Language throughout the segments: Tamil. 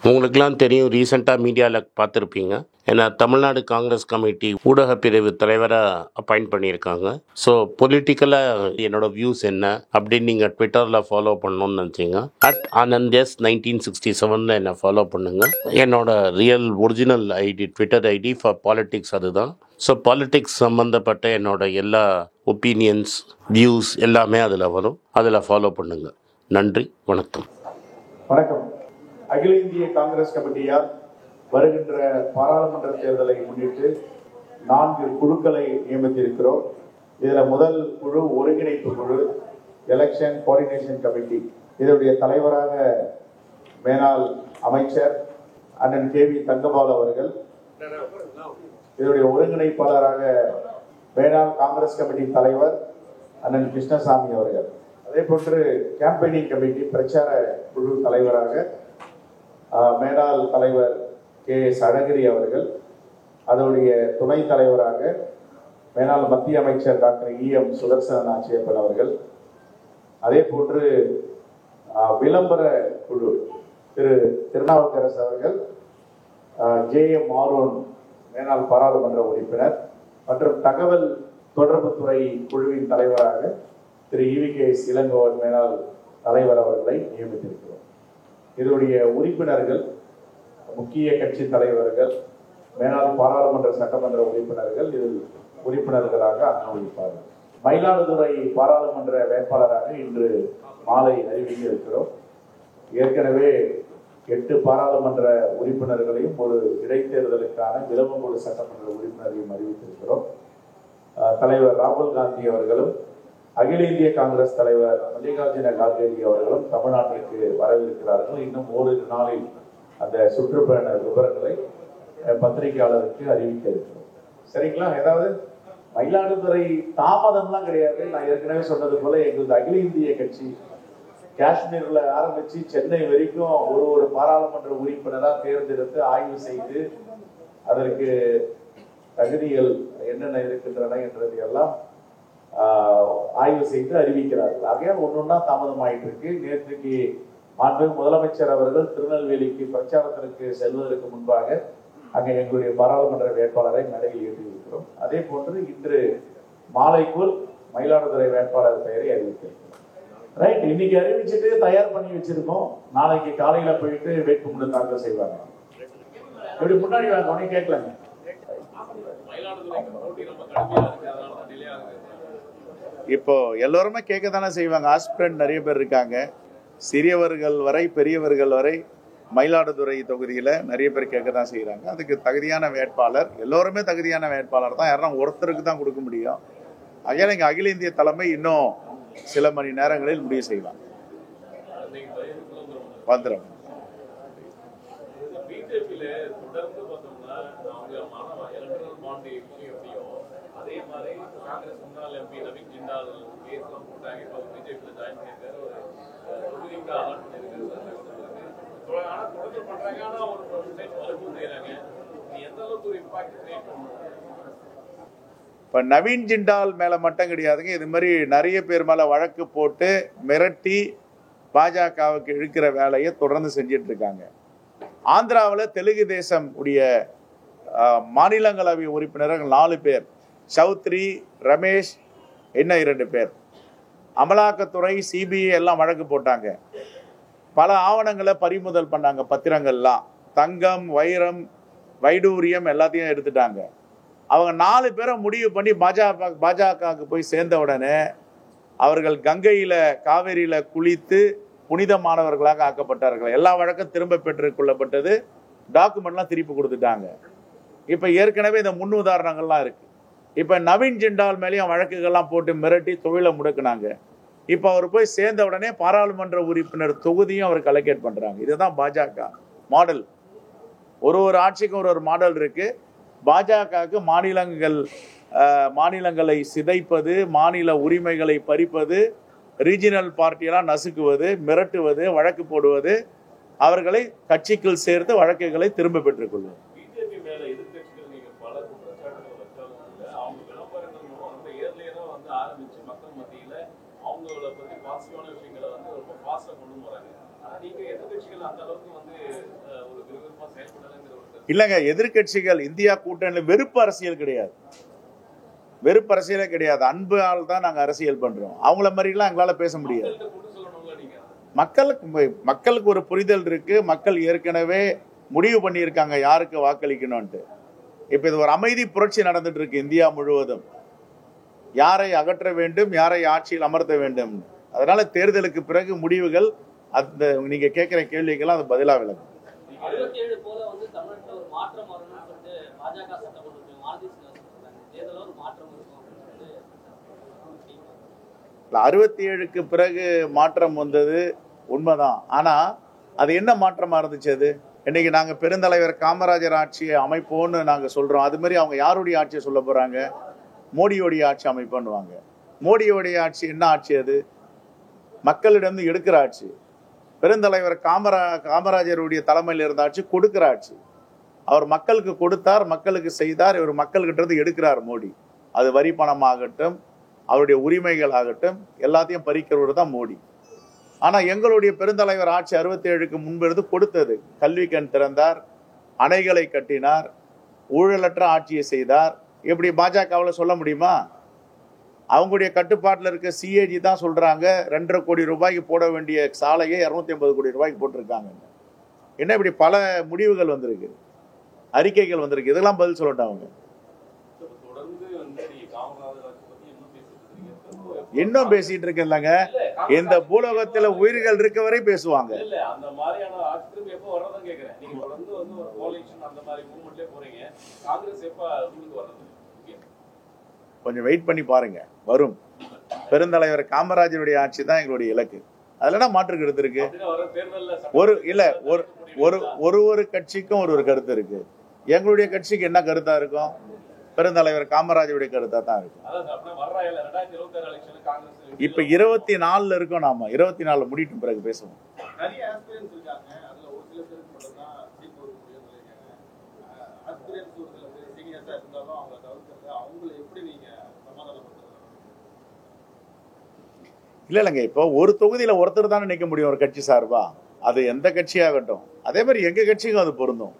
உங்களுக்கெல்லாம் தெரியும், ரீசெண்டாக மீடியாவில் பார்த்துருப்பீங்க. ஏன்னா தமிழ்நாடு காங்கிரஸ் கமிட்டி ஊடக பிரிவு தலைவராக அப்பாயிண்ட் பண்ணியிருக்காங்க. ஸோ பொலிட்டிக்கலாக என்னோட வியூஸ் என்ன அப்படின்னு நீங்கள் ட்விட்டரில் ஃபாலோ பண்ணணும்னு நினச்சிங்க, @AnandS 1967 என்னை ஃபாலோ பண்ணுங்க. என்னோட real original ID, Twitter ID for politics அதுதான். ஸோ பாலிட்டிக்ஸ் சம்மந்தப்பட்ட என்னோட எல்லா ஒப்பீனியன்ஸ், வியூஸ் எல்லாமே அதில் வரும். அதில் ஃபாலோ பண்ணுங்கள். நன்றி, வணக்கம். வணக்கம். அகில இந்திய காங்கிரஸ் கமிட்டியால் வருகின்ற பாராளுமன்ற தேர்தலை முன்னிட்டு 4 குழுக்களை நியமித்திருக்கிறோம். இதில் முதல் குழு ஒருங்கிணைப்பு குழு, எலெக்ஷன் கோஆர்டினேஷன் கமிட்டி. இதனுடைய தலைவராக மேனாள் அமைச்சர் அண்ணன் KV தங்கபால் அவர்கள், இதனுடைய ஒருங்கிணைப்பாளராக மேனாள் காங்கிரஸ் கமிட்டி தலைவர் அண்ணன் கிருஷ்ணசாமி அவர்கள், அதே போன்று கேம்பெயினிங் கமிட்டி பிரச்சார குழு தலைவராக மேனாள் தலைவர் KS அழகிரி அவர்கள், அதனுடைய துணைத் தலைவராக மேனாள் மத்திய அமைச்சர் டாக்டர் EM சுதர்சன ஆட்சியப்பன் அவர்கள், அதே போன்று விளம்பர குழு திரு திருநாவுக்கரசு அவர்கள், JM ஆரோன் மேனாள் பாராளுமன்ற உறுப்பினர் மற்றும் தகவல் தொடர்புத்துறை குழுவின் தலைவராக திரு EVKS இளங்கோவன் மேனாள் தலைவர் அவர்களை நியமித்திருக்கிறோம். இதனுடைய உறுப்பினர்கள் முக்கிய கட்சி தலைவர்கள், மேனாள் பாராளுமன்ற சட்டமன்ற உறுப்பினர்கள் இதில் உறுப்பினர்களாக அனுமதிப்பார்கள். மயிலாடுதுறை பாராளுமன்ற வேட்பாளராக இன்று மாலை அறிவிக்க இருக்கிறோம். ஏற்கனவே 8 பாராளுமன்ற உறுப்பினர்களையும் ஒரு இடைத்தேர்தலுக்கான விளவங்கோடு சட்டமன்ற உறுப்பினரையும் அறிவித்திருக்கிறோம். தலைவர் ராகுல் காந்தி அவர்களும் அகில இந்திய காங்கிரஸ் தலைவர் மல்லிகார்ஜுன கார்கே அவர்களும் தமிழ்நாட்டிற்கு வரவிருக்கிறார்கள். இன்னும் ஓரிரு நாளில் அந்த சுற்றுப்பயண விவரங்களை பத்திரிகையாளருக்கு அறிவிக்க இருக்கிறோம். சரிங்களா? ஏதாவது மயிலாடுதுறை தாமதம்லாம் கிடையாது. நான் ஏற்கனவே சொன்னது போல எங்களது அகில இந்திய கட்சி காஷ்மீர்ல ஆரம்பிச்சு சென்னை வரைக்கும் ஒரு பாராளுமன்ற உறுப்பினராக தேர்ந்தெடுத்து ஆய்வு செய்து அதற்கு தகுதிகள் என்னென்ன இருக்கின்றன என்றது எல்லாம் ஆய்வு செய்து அறிவிக்கிறார்கள். ஆகையால் ஒன்னொன்னா தாமதமாயிட்டு இருக்கு. நேற்றுக்கு மாண்புமிகு முதலமைச்சர் அவர்கள் திருநெல்வேலிக்கு பிரச்சாரத்திற்கு செல்வதற்கு முன்பாக அங்கே எங்களுடைய பாராளுமன்ற வேட்பாளரை மேடையில் ஏற்றியிருக்கிறோம். அதே போன்று இன்று மாலைக்குள் மயிலாடுதுறை வேட்பாளர் பெயரை அறிவித்திருக்கிறோம். ரைட், இன்னைக்கு அறிவிச்சுட்டு தயார் பண்ணி வச்சிருக்கோம். நாளைக்கு காலையில போயிட்டு வேட்புமனு தாக்கல் செய்வாங்க. இப்படி முன்னாடி வாங்க, உடனே கேட்கலாங்க. இப்போ எல்லோருமே கேட்க தானே செய்வாங்க. ஆஸ்பிரண்ட் நிறைய பேர் இருக்காங்க, சிறியவர்கள் வரை பெரியவர்கள் வரை மயிலாடுதுறை தொகுதியில நிறைய பேர் கேட்க தான் செய்யறாங்க. அதுக்கு தகுதியான வேட்பாளர், எல்லோருமே தகுதியான வேட்பாளர் தான், யாரும் ஒருத்தருக்கு தான் கொடுக்க முடியும். ஆகையால இங்க அகில இந்திய தலைமை இன்னும் சில மணி நேரங்களில் முடிவு செய்வாங்க. வந்துடும். அதே மாதிரி காங்கிரஸ் முன்னாள் MP நவீன் ஜிண்டால் கேஸ்லாம் போட்டாங்க. இப்போ பிஜேபியில் ஜாயின் பண்ணியிருக்காரு. ஒரு தொகுதிக்கு அலாட் பண்ணியிருக்காரு. ஆனால் தொடர்ந்து பண்ணுறாங்க. ஆனால் ஒரு பர்சன்டேஜ் மறுப்பு செய்கிறாங்க. இது எந்த அளவுக்கு ஒரு இம்பாக்ட் கிரியேட் பண்ணும்? இப்போ நவீன் ஜிண்டால் மேலே மட்டும் கிடையாதுங்க, இது மாதிரி நிறைய பேர் மேலே வழக்கு போட்டு மிரட்டி பாஜகவுக்கு இழுக்கிற வேலையை தொடர்ந்து செஞ்சிட்டு இருக்காங்க. ஆந்திராவில் தெலுங்கு தேசம் உடைய மாநிலங்களவை உறுப்பினர்கள் 4 பேர், சௌத்ரி, ரமேஷ், இன்னும் 2 பேர். அமலாக்கத்துறை, CBI எல்லாம் வழக்கு போட்டாங்க. பல ஆவணங்களை பறிமுதல் பண்ணாங்க. பத்திரங்கள்லாம், தங்கம், வைரம், வைடூரியம் எல்லாத்தையும் எடுத்துட்டாங்க. அவங்க 4 பேரை முடிவு பண்ணி பாஜகவுக்கு போய் சேர்ந்த உடனே அவர்கள் கங்கையில காவேரியில குளித்து புனிதமானவர்களாக ஆக்கப்பட்டார்கள். எல்லா வழக்கும் திரும்ப பெற்றுக் கொள்ளப்பட்டது. டாக்குமெண்ட்லாம் திருப்பி கொடுத்துட்டாங்க. இப்ப ஏற்கனவே இந்த முன் உதாரணங்கள்லாம் இருக்கு. இப்ப நவீன் ஜிண்டால் மேலேயும் வழக்குகள்லாம் போட்டு மிரட்டி தொழிலை முடக்குனாங்க. இப்ப அவர் போய் சேர்ந்த உடனே பாராளுமன்ற உறுப்பினர் தொகுதியும் அவருக்கு அலோகேட் பண்றாங்க. இதுதான் பாஜக மாடல். ஒரு ஆட்சிக்கும் ஒரு மாடல் இருக்கு. பாஜகவுக்கு மாநிலங்களை சிதைப்பது, மாநில உரிமைகளை பறிப்பது, ரீஜினல் பார்ட்டியெல்லாம் நசுக்குவது, மிரட்டுவது, வழக்கு போடுவது, அவர்களை கட்சிக்குள் சேர்த்து வழக்குகளை திரும்ப பெற்றுக் கொள்வது. பாசிட்டிவான விஷயங்களை வந்து ரொம்ப ஃபாஸ்ட்டாக கொண்டு போகிறாங்க. ஆனால் நீங்கள் எதிர்கட்சிகள் அந்த அளவுக்கு வந்து ஒரு விறுவிறுப்பா செயல்படலைங்கிற ஒரு கருத்து. இல்லைங்க, எதிர்க்கட்சிகள் இந்தியா கூட்டணியில் வெறுப்பு அரசியல் கிடையாது, வெறுப்பு அரசியலே கிடையாது. அன்பால் தான் நாங்கள் அரசியல் பண்றோம். அவங்கள மாதிரிலாம் எங்களால பேச முடியாது. மக்கள்கிட்ட கொண்டு சொல்லணும்ல நீங்க. மக்களுக்கு ஒரு புரிதல் இருக்கு. மக்கள் ஏற்கனவே முடிவு பண்ணியிருக்காங்க யாருக்கு வாக்களிக்கணும்ட்டு. இப்ப இது ஒரு அமைதி புரட்சி நடந்துட்டு இருக்கு இந்தியா முழுவதும். யாரை அகற்ற வேண்டும், யாரை ஆட்சியில் அமர்த்த வேண்டும். அதனால தேர்தலுக்கு பிறகு முடிவுகள் அந்த நீங்க கேட்கிற கேள்விக்கெல்லாம் அது பதிலா விளக்கும். 67 போல வந்து தமிழ்நாட்டில் ஒரு மாற்றம் வரணும்னு சொல்லிட்டு பாஜக சட்டம் கொண்டு வந்து மாலதீஸ் தேர்தலில் ஒரு மாற்றம் இருக்கும் அப்படின்னு சொல்லிட்டு 67க்கு பிறகு மாற்றம் வந்தது உண்மைதான். ஆனா அது என்ன மாற்றமா இருந்துச்சு? அது இன்னைக்கு நாங்க பெருந்தலைவர் காமராஜர் ஆட்சியை அமைப்போம்னு நாங்க சொல்றோம். அது மாதிரி அவங்க யாருடைய ஆட்சியை சொல்ல போறாங்க? மோடியோடைய ஆட்சி அமைப்போன்னுவாங்க. மோடியோடைய ஆட்சி என்ன ஆட்சி? அது மக்களிடம் எடுக்கிற ஆட்சி. பெருந்தலைவர் காமராஜருடைய தலைமையில் இருந்த ஆட்சி கொடுக்கிற ஆட்சி. அவர் மக்களுக்கு கொடுத்தார், மக்களுக்கு செய்தார். இவர் மக்கள்கிட்ட இருந்து எடுக்கிறார் மோடி. அது வரி பணம் ஆகட்டும், அவருடைய உரிமைகள் ஆகட்டும், எல்லாத்தையும் பறிக்கிறவர் தான் மோடி. ஆனா எங்களுடைய பெருந்தலைவர் ஆட்சி 67க்கு முன்பு இருந்து கொடுத்தது. கல்வி கண் திறந்தார், அணைகளை கட்டினார், ஊழலற்ற ஆட்சியை செய்தார். எப்படி பாஜகவில் சொல்ல முடியுமா? அவங்களுடைய கட்டுப்பாட்டில் இருக்க சிஏஜி தான் சொல்றாங்க 2.5 கோடி ரூபாய்க்கு போட வேண்டிய சாலையை 250 கோடி ரூபாய்க்கு போட்டிருக்காங்க. என்ன இப்படி பல முடிவுகள் வந்திருக்கு, அறிக்கைகள் வந்திருக்கு. இதெல்லாம் பதில் சொல்லட்டும் அவங்க. தொடர்ந்து வந்து நீங்க காமராஜர் ஆட்சி பத்தி இன்னும் பேசிட்டு இருக்கீங்க. இன்னும் பேசிட்டு இருக்கேன்லங்க. இந்த பூலோகத்துல உயிர்கள் இருக்க வரை பேசுவாங்க. இல்ல அந்த மாதிரியான ஆட்சி எப்போ வர்றதுன்னு கேக்குறேன். நீங்க தொடர்ந்து வந்து ஒரு கோலிஷன் அந்த மாதிரி மூவ்மெண்ட்லயே போறீங்க. காங்கிரஸ் எப்ப ரூலுக்கு வர்றது? கொஞ்சம் வெயிட் பண்ணி பாருங்க, வரும். பெருந்தலைவர் காமராஜருடைய ஆட்சி தான் எங்களுடைய இலக்கு. அதுல மாற்று கருத்து இருக்கு. ஒரு கட்சிக்கும் ஒரு கருத்து இருக்கு. எங்களுடைய கட்சிக்கு என்ன கருத்தா இருக்கும்? பெருந்தலைவர் காமராஜருடைய கருத்தா தான் இருக்கும். இப்ப 24 இருக்கோம். நாம 24 முடிட்டும் பிறகு பேசுவோம். இல்லைங்க, இப்போ ஒரு தொகுதியில ஒருத்தர் தானே நிக்க முடியும் ஒரு கட்சி சார்பா. அது எந்த கட்சியாகட்டும். அதே மாதிரி எங்க கட்சிக்கும் அது பொருந்தும்.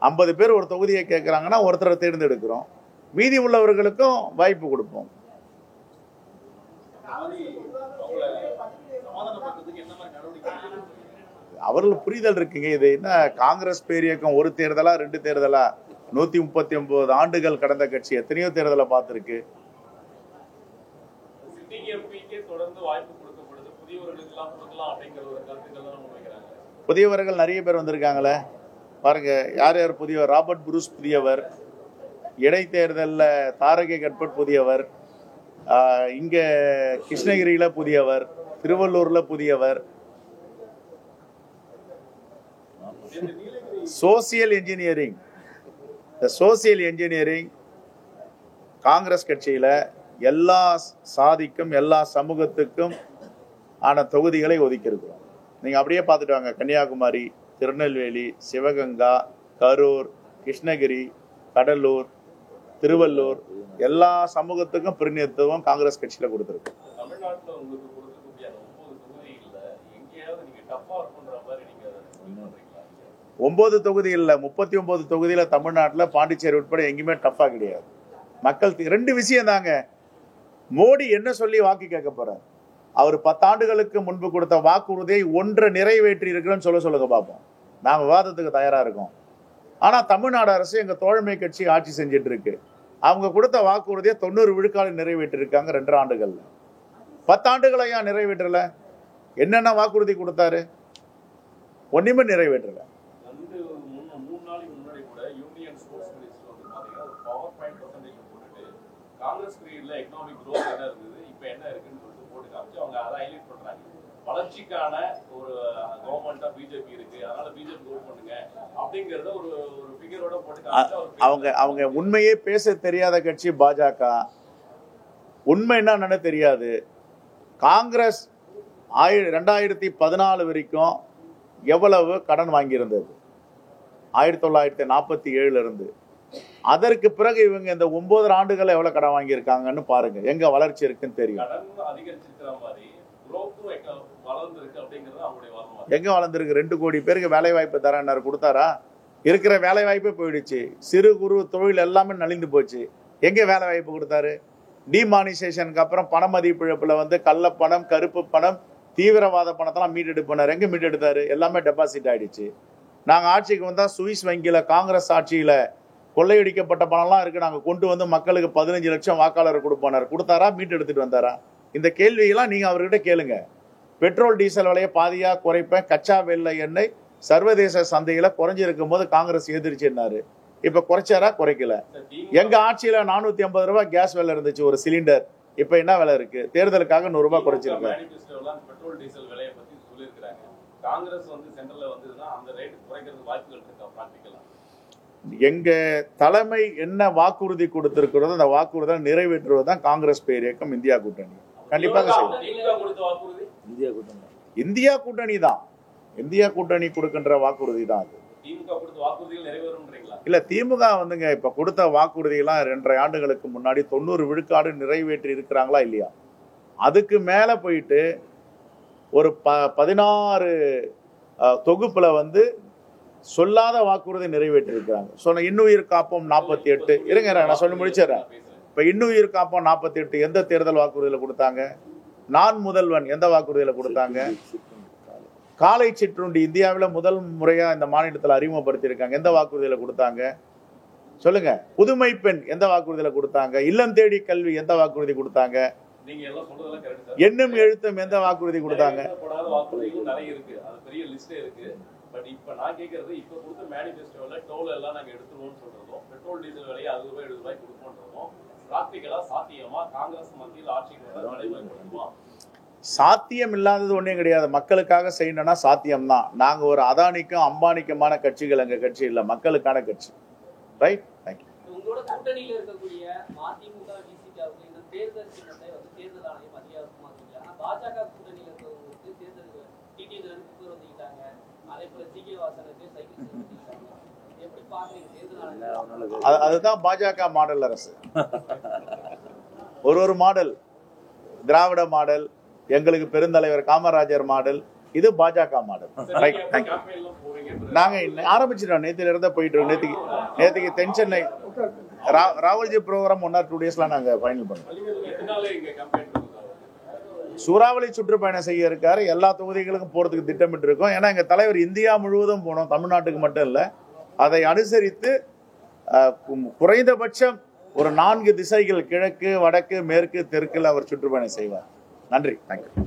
50 பேர் ஒரு தொகுதியை கேட்கறாங்கன்னா ஒருத்தரை தேர்ந்தெடுக்கிறோம், மீதி உள்ளவர்களுக்கும் வாய்ப்பு கொடுப்போம். அவர்களுக்கு புரிதல் இருக்குங்க. இது என்ன காங்கிரஸ் பேரியக்கம் ஒரு தேர்தலா 2 தேர்தலா? 139 ஆண்டுகள் கடந்த கட்சி எத்தனையோ தேர்தலை பார்த்திருக்கு. புதியவர்கள் நிறைய பேர் வந்திருக்காங்களே பாருங்க. யார் யார் புதியவர்? ராபர்ட் புரூஸ் புதியவர், இடைத்தேர்தலில் தாரகை கட்பட் புதியவர், இங்க கிருஷ்ணகிரியில புதியவர், திருவள்ளூர்ல புதியவர். சோசியல் இன்ஜினியரிங், இந்த சோசியல் இன்ஜினியரிங் காங்கிரஸ் கட்சியில எல்லா சாதிக்கும் எல்லா சமூகத்துக்கும் ஆன தொகுதிகளை ஒதுக்கி இருக்கிறோம். நீங்க அப்படியே பார்த்துட்டு வாங்க. கன்னியாகுமரி, திருநெல்வேலி, சிவகங்கா, கரூர், கிருஷ்ணகிரி, கடலூர், திருவள்ளூர் எல்லா சமூகத்துக்கும் பிரதிநிதித்துவம் காங்கிரஸ் கட்சியில கொடுத்திருக்கோம். 9 தொகுதி இல்ல, 39 தொகுதியில தமிழ்நாட்டில் பாண்டிச்சேரி உட்பட எங்கேயுமே டஃபா கிடையாது. மக்கள் 2 விஷயம் தாங்க. மோடி என்ன சொல்லி வாக்கு கேட்க போறார்? அவர் 10 ஆண்டுகளுக்கு முன்பு கொடுத்த வாக்குறுதியை 1 நிறைவேற்றி இருக்கிறோன்னு சொல்லுங்க பார்ப்போம். நாங்க விவாதத்துக்கு தயாரா இருக்கோம். ஆனா தமிழ்நாடு அரசு எங்க தோழமை கட்சி ஆட்சி செஞ்சிட்டு இருக்கு. அவங்க கொடுத்த வாக்குறுதியை 90 விழுக்காடு நிறைவேற்றி இருக்காங்க 2 ஆண்டுகள்ல. 10 ஆண்டுகளை ஏன் நிறைவேற்றல? என்னென்ன வாக்குறுதி கொடுத்தாரு? ஒண்ணுமே நிறைவேற்றல. காங்கிரஸ் பீரியட்ல எகனாமிக் growth என்ன இருந்தது, இப்போ என்ன இருக்குன்னு சொல்லிட்டு போட்டு காமிச்சு அவங்க அதை ஹைலைட் பண்றாங்க. வளர்ச்சிக்கான ஒரு கவர்மெண்டா பிஜேபி இருக்கு, அதனால பிஜேபி ஓட் பண்ணுங்க அப்படிங்கறத ஒரு ஃபிகரோட போட்டு காமிச்சு அவங்க உண்மையே பேச தெரியாத கட்சி பாஜக. உண்மை என்னன்னு தெரியாது. காங்கிரஸ் 2014 வரைக்கும் எவ்வளவு கடன் வாங்கியிருந்தது? 1947 இருந்து. அதற்கு பிறகு இவங்க இந்த 9 ஆண்டுகள் எவ்வளவு கடன் வாங்கியிருக்காங்கன்னு பாருங்க. எங்க வளர்ச்சி இருக்குன்னு தெரியும். எங்க வளர்ந்துருக்கு? 2 கோடி பேருக்கு வேலை வாய்ப்பு தரேன்னாரு, கொடுத்தாரா? இருக்கிற வேலை வாய்ப்பே போயிடுச்சு. சிறு குறு தொழில் எல்லாமே நலிந்து போச்சு. எங்கே வேலை வாய்ப்பு கொடுத்தாரு? டிமானிசேஷனுக்கு அப்புறம் பண மதிப்பிழப்புல வந்து கள்ளப்பணம், கருப்பு பணம், தீவிரவாத பணத்தெல்லாம் மீட்டெடுப்பார். எங்கே மீட்டெடுத்தாரு? எல்லாமே டெபாசிட் ஆயிடுச்சு. நாங்கள் ஆட்சிக்கு வந்தால் சுவிஸ் வங்கியில் காங்கிரஸ் ஆட்சியில் கொள்ளையடிக்கப்பட்ட பணம்லாம் இருக்கு, நாங்கள் கொண்டு வந்து மக்களுக்கு 15 லட்சம் வாக்காளர் கொடுப்பானார். கொடுத்தாரா? மீட்டு எடுத்துட்டு வந்தாரா? இந்த கேள்வியெல்லாம் நீங்க அவர்கிட்ட கேளுங்க. பெட்ரோல் டீசல் விலையை பாதியா குறைப்பேன், கச்சா வெள்ளை எண்ணெய் சர்வதேச சந்தையில குறைஞ்சிருக்கும் போது காங்கிரஸ் எதிர்ச்சுன்னாரு. இப்ப குறைச்சாரா? குறைக்கல. எங்க ஆட்சியில 450 ரூபாய் கேஸ் விலை இருந்துச்சு ஒரு சிலிண்டர். இப்ப என்ன விலை இருக்கு? தேர்தலுக்காக 100 ரூபாய் குறைச்சிருக்காங்க. பெட்ரோல் டீசல் விலையை பத்தி சொல்லியிருக்காங்க. காங்கிரஸ் வந்து சென்ட்ரல்ல வந்ததுன்னா அந்த ரேட் குறைக்கிறது வாய்ப்புகள் இருக்கா? பிராக்டிக்கலா எங்க தலைமை என்ன வாக்குறுதி கொடுத்திருக்கிறதோ அந்த வாக்குறுதியை நிறைவேற்றுவதுதான் காங்கிரஸ் பேர் இயக்கம், இந்தியா கூட்டணி. கண்டிப்பாக இந்தியா கூட்டணி தான். இந்தியா கூட்டணி கொடுக்கின்ற வாக்குறுதி தான் அது. இல்ல, திமுக வந்துங்க இப்ப கொடுத்த வாக்குறுதியெல்லாம் 2.5 ஆண்டுகளுக்கு முன்னாடி 90 விழுக்காடு நிறைவேற்றி இருக்கிறாங்களா இல்லையா? அதுக்கு மேல போயிட்டு ஒரு 16 தொகுப்புல வந்து சொல்லாத வாக்குறுதி நிறைவேற்றி இருக்கிறாங்க. சொன்ன இன்னுயிர் காப்போம் 48. இருங்க, நான் சொல்லி முடிச்சிடறேன். இப்ப இன்னுயிர் காப்போம் 48 எந்த தேர்தல் வாக்குறுதியில கொடுத்தாங்க? நான் முதல்வன் எந்த வாக்குறுதியில கொடுத்தாங்க? காலை சிற்றுண்டி இந்தியாவில் முதல் முறையா இந்த மாநிலத்தில் அறிமுகப்படுத்தி இருக்காங்க, எந்த வாக்குறுதியில கொடுத்தாங்க? சொல்லுங்க. புதுமை பெண் எந்த வாக்குறுதியில கொடுத்தாங்க? இல்லம் தேடி கல்வி எந்த வாக்குறுதி கொடுத்தாங்க? எண்ணும் எழுத்தும் எந்த வாக்குறுதி கொடுத்தாங்க? பட் இப்ப நான் கேக்குறது, இப்ப கொடுத்த மேனிஃபெஸ்டோல டோல் எல்லாம் நாங்க எடுத்துருவோம்னு சொல்றோம், பெட்ரோல் டீசல் விலையை 60 ரூபாய் 70 ரூபாய் கொடுப்போம். பிராக்டிகலா சாத்தியமா? காங்கிரஸ் மத்தியில் ஆட்சிக்கு வர நடைமுறைப்படுத்துமா? சாத்தியம் இல்லாதது ஒன்றும் கிடையாது. மக்களுக்காக செய்யணும்னா சாத்தியம்தான். நாங்க ஒரு அதானிக்கும் அம்பானிக்குமான கட்சிகள் எங்க கட்சி இல்ல, மக்களுக்கான கட்சி. Right, thank you. உங்களோட கூட்டணியில இருக்கக்கூடிய மதிமுக, விசிகாவுக்கு இந்த தேர்தல் சின்னத்தை வந்து தேர்தல் ஆணையம் அதிகாரமாக்கிட்டாங்க. ஆனா பாஜக கூட்டணியில இருக்கவங்களுக்கு தேர்தல் டிடிவில புத்தர் வந்துக்கிட்டாங்க. அதே போல ஜிகே வாசனுக்கு சைக்கிள் வந்துக்கிட்டாங்க. எப்படி பாக்குறீங்க தேர்தல் ஆணையம்? அதுதான் பாஜக மாடல் அரசு. ஒரு மாடல், திராவிட மாடல், எங்களுக்கு பெருந்தலைவர் காமராஜர் மாடல், இது பாஜக மாடல். Right, thank you. நாங்க ஆரம்பிச்சிட்டோம், நேத்தில இருந்தே போயிட்டு இருக்கோம். நேத்திக்கு தென் சென்னை ராகுல்ஜி ப்ரோக்ராம் 1 or 2 daysல நாங்க ஃபைனல் பண்ணோம். சூறாவளி சுற்றுப்பயணம் செய்ய இருக்காரு. எல்லா தொகுதிகளுக்கும் போறதுக்கு திட்டமிட்டு இருக்கோம். ஏன்னா எங்க தலைவர் இந்தியா முழுவதும் போனோம், தமிழ்நாட்டுக்கு மட்டும் இல்ல. அதை அனுசரித்து குறைந்தபட்சம் ஒரு 4 திசைகள், கிழக்கு, வடக்கு, மேற்கு, தெற்குல அவர் சுற்றுப்பயணம் செய்வார். நன்றி, தேங்க்யூ.